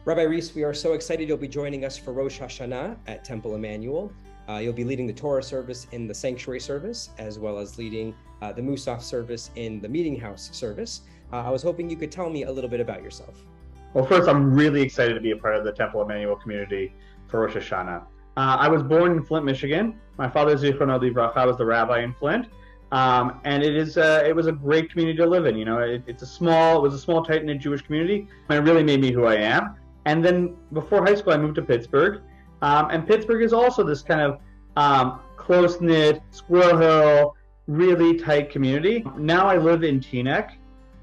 Rabbi Reis, we are so excited you'll be joining us for Rosh Hashanah at Temple Emanu-El. You'll be leading the Torah service in the sanctuary service, as well as leading the Musaf service in the meeting house service. I was hoping you could tell me a little bit about yourself. Well, first, I'm really excited to be a part of the Temple Emanu-El community for Rosh Hashanah. I was born in Flint, Michigan. My father, Zichrono Livracha, was the rabbi in Flint. And it was a great community to live in. You know, it was a small, tight-knit Jewish community, and it really made me who I am. And then before high school, I moved to Pittsburgh. And Pittsburgh is also this kind of close-knit, Squirrel Hill, really tight community. Now I live in Teaneck,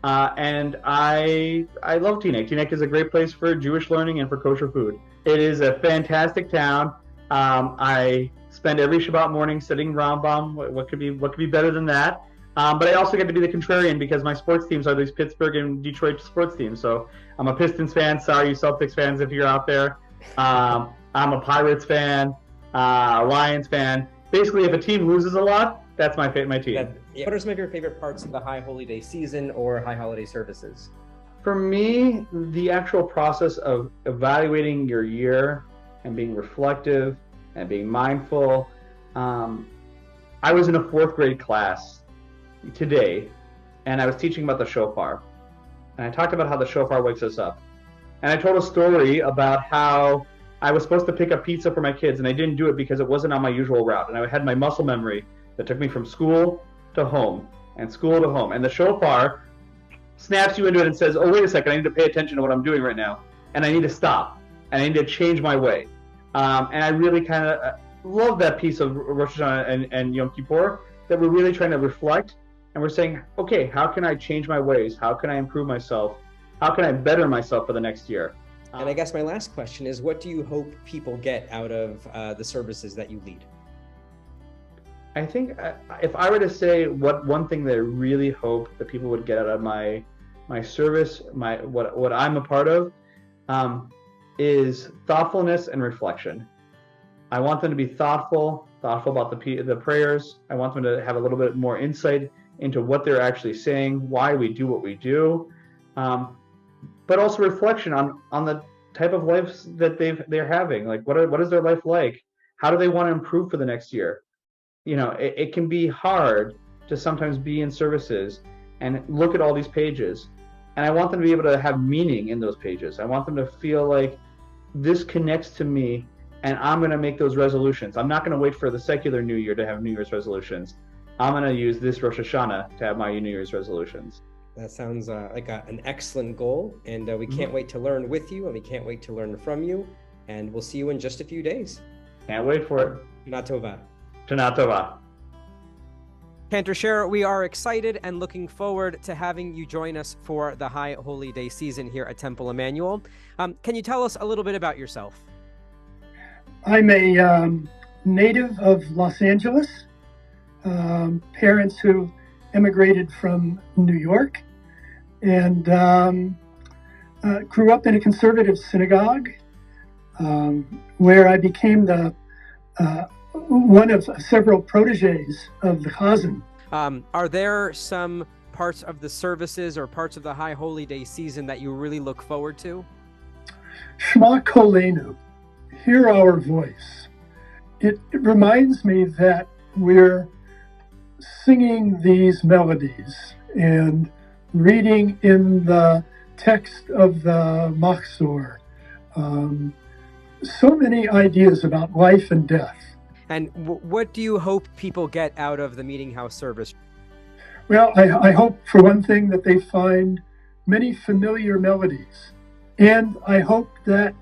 and I love Teaneck. Teaneck is a great place for Jewish learning and for kosher food. It is a fantastic town. I spend every Shabbat morning studying Rambam. What could be better than that? But I also get to be the contrarian because my sports teams are these Pittsburgh and Detroit sports teams. So I'm a Pistons fan. Sorry, you Celtics fans, if you're out there. I'm a Pirates fan, a Lions fan. Basically, if a team loses a lot, that's my team. What are some of your favorite parts of the High Holy Day season or High Holiday services? For me, the actual process of evaluating your year and being reflective and being mindful. I was in a 4th grade class today, and I was teaching about the shofar. And I talked about how the shofar wakes us up. And I told a story about how I was supposed to pick up pizza for my kids, and I didn't do it because it wasn't on my usual route. And I had my muscle memory that took me from school to home and school to home. And the shofar snaps you into it and says, oh, wait a second, I need to pay attention to what I'm doing right now. And I need to stop. And I need to change my way. And I really kind of love that piece of Rosh Hashanah and Yom Kippur, that we're really trying to reflect. And we're saying, okay, how can I change my ways? How can I improve myself? How can I better myself for the next year? And I guess my last question is, what do you hope people get out of the services that you lead? I think if I were to say one thing that I really hope that people would get out of my service, what I'm a part of, is thoughtfulness and reflection. I want them to be thoughtful about the prayers. I want them to have a little bit more insight into what they're actually saying, why we do what we do, but also reflection on the type of lives that they're having. Like, what is their life like? How do they want to improve for the next year? You know, it can be hard to sometimes be in services and look at all these pages. And I want them to be able to have meaning in those pages. I want them to feel like this connects to me, and I'm going to make those resolutions. I'm not going to wait for the secular New Year to have New Year's resolutions. I'm going to use this Rosh Hashanah to have my New Year's resolutions. That sounds like an excellent goal, and we can't wait to learn with you, and we can't wait to learn from you, and we'll see you in just a few days. Can't wait for it. Shana Tova. Shana Tova. Cantor Scherr, we are excited and looking forward to having you join us for the High Holy Day season here at Temple Emanu-El. Can you tell us a little bit about yourself? I'm a native of Los Angeles, parents who immigrated from New York, and grew up in a conservative synagogue where I became the one of several proteges of the Chazan. Are there some parts of the services or parts of the High Holy Day season that you really look forward to? Shema Kolenu, hear our voice. It reminds me that we're singing these melodies and reading in the text of the Machzor so many ideas about life and death. And what do you hope people get out of the meeting house service? Well, I hope, for one thing, that they find many familiar melodies. And I hope that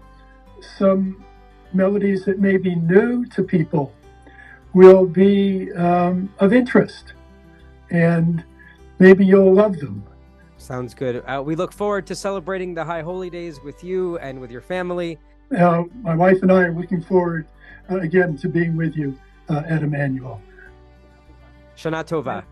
some melodies that may be new to people will be of interest. And maybe you'll love them. Sounds good. We look forward to celebrating the High Holy Days with you and with your family. My wife and I are looking forward again to being with you at Emanu-El. Shana Tova.